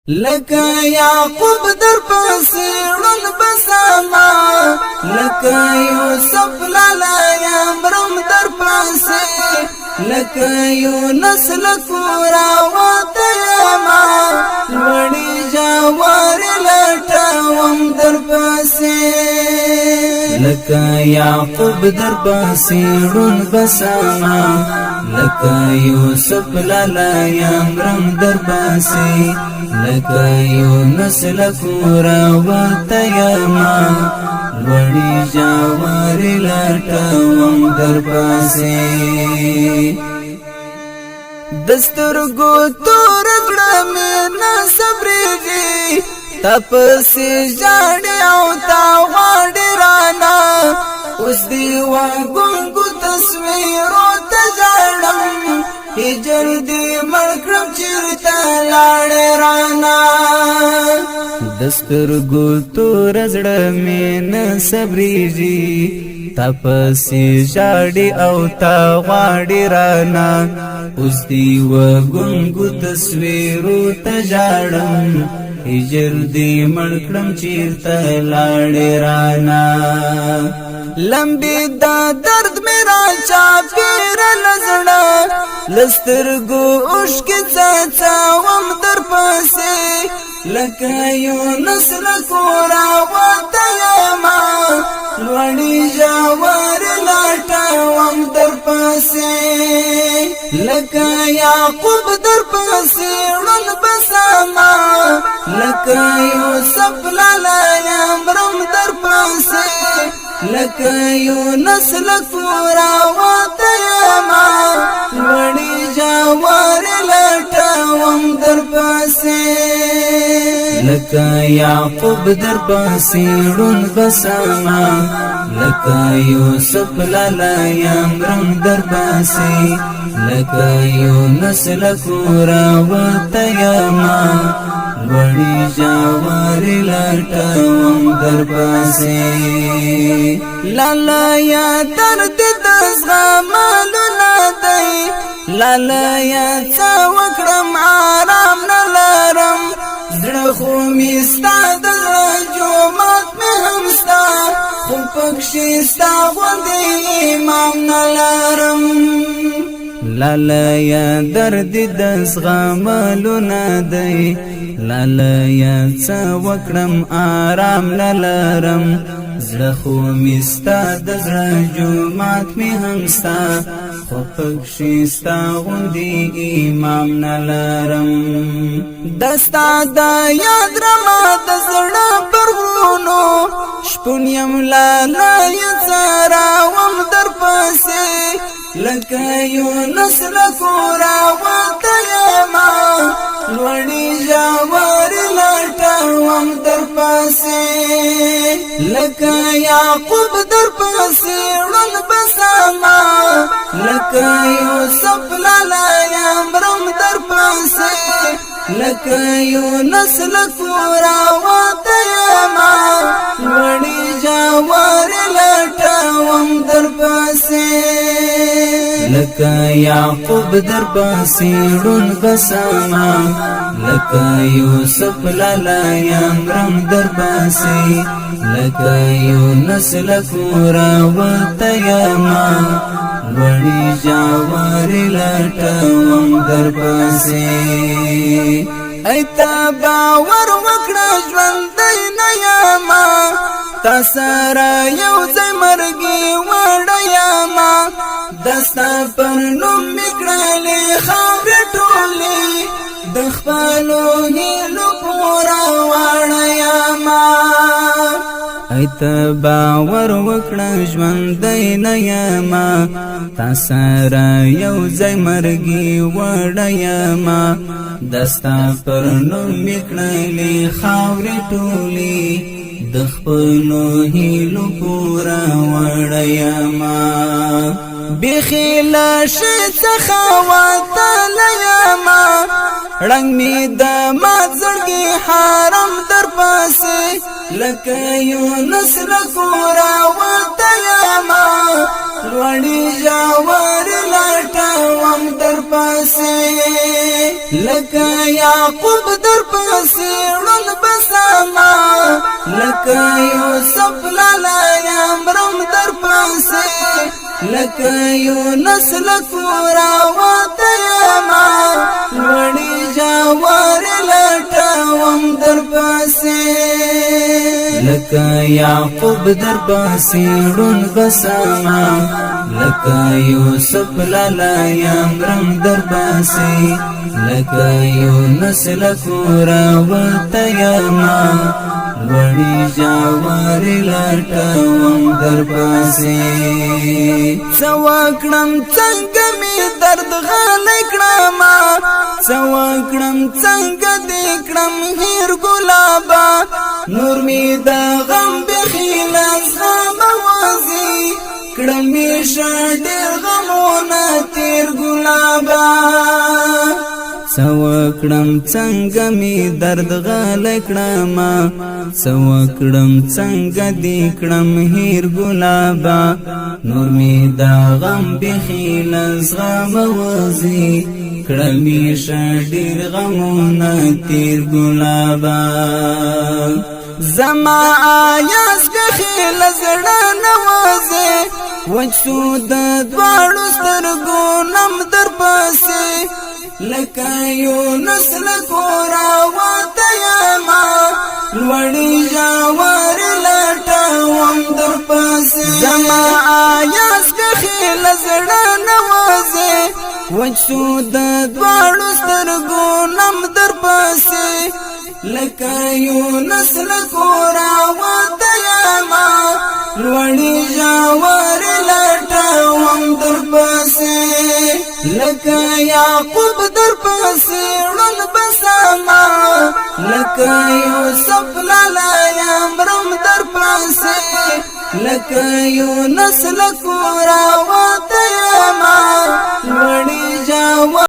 لکه یعقوب در پسیرن بساما لکه یوسف لالا یمرم در پسی لکه یونس لکورا واتیما لوڑی جاواری لٹاوم در پسی لکه یعقوب در پسیرن بساما لکه یوسف لالا یمرم در پسی لکه یونس لکورا واتیما لوڑی جاواری لٹاوم در پاسی دسترگو تور زڑمی نصبریگی تپسی جاڑی آوتا غاڑی رانا اس دیوا گنگو تصویرو تجاڑم ہجر دی مرکرم چرتا لاڑی رانا دسترگو تور زڑمی نصبریگی تپسی جاڑی آوتا غاڑی رانا اس دیو گنگو تصویرو تجاڑم ہجر دی مڑکڑم چیرتا لاڑی رانا لمبی دا درد میرا چاپیر لزڑا لسترگو عشق چاچا وم در پاسی لکه یونس لکورا واتیما لوڑی جاواری لٹاوم در پاسی لکه یعقوب در پاسی رن بساما لکه یوسف لالا یمرم در پاسی لکه یونس لکورا واتیما لوڑی جاواری لٹاوم در پاسی لکه یعقوب در پاسی رن بساما لکه یوسف لالا یمرم در پاسی لکه یونس لکورا واتیما لوڑی جاواری لٹاوم در پاسی لالا یا درد دزغامالو نادئی لالا یا چا وکڑم آرام نلارم زڑخو میستا دزرجومات میں ہمستا خو پکشیستا غندی امام نلارم لالا یا درد دزغامالو نادئی لالا یا چا وکڑم آرام نلارم زڑخو میستا دزرجومات میں ہمستا خو پکشیستا غندی امام نلارم دستا دا یاد رما دزڑا پرغونو شپونیم لالا یزارا وم در پاسی لکه یونس لکورا واتیما لوڑی جاواری لٹاوم در پاسی لکه یعقوب در پاسی رن بساما لکه یوسف لالا یمرم در پاسی لکه یونس لکورا واتیما لوڑی جاواری لٹاوم در پاسی لکه یعقوب در پاسی رن بساما لکه یوسف لالا یمرم در پاسی لکه یونس لکورا واتیما لوڑی جاواری لٹاوم در پاسی ایتا باور وکڑا ژوندی نیاما تا سره یو ځای مرګي وړیاما دستا پر نوم میکړلې خاورې ټولې د خپلو هیلو پورا وړیاما ایتا باور وکړه ژوندی نه یما تا سره یو ځای مرګي وړیاما دستا پر نوم میکړلې خاورې ټولې د خپلو هیلو پورا وړیاما بخیلا شي څخه وتلیاما رنگ می د ما زړګي حرم در پاسه لکه یونس لکورا وتیاما لوړی جاور لټوم در پاسه لکه یعقوب در پاسه ړون بسما لکه یوسف لالا یمرم در پاسه لکه یونس لکورا وتیاما لوړی جاور لټوم در پاسه لکه یعقوب در پاسه ړون بسما لکه یوسف لالا یمرم در پاسه لکه یونس لکورا وتیاما لوړی جاور لټوم در پاسه څوکړم څنګه می درد غلې کړم څوکړم څنګه دې کړم هیر ګلابا نور می د غم بخیل زما موازي کړم می شډر غمونه تیر ګلابا څوکړم څنګه می درد غلې کړم څوکړم څنګه دې کړم هیر ګلابا نور می د غم بخیل زما موازي کړم می شډر غمونه تیر ګلابا زما آیاس بخیل زړه نوازه وچو د دواړو سترګو نم در پاسه لکه یونس لکورا وتیاما لوړی جاور لټوم در پاسه زما آیاس بخیل زړه نوازه وچو د دواړو سترګو نم در پاسه لکه یونس لکورا وتیاما لوړی جاور لټوم در پاسه لکه یعقوب در پاسه ړون بسما لکه یوسف لالا یمرم در پاسه لکه یونس لکورا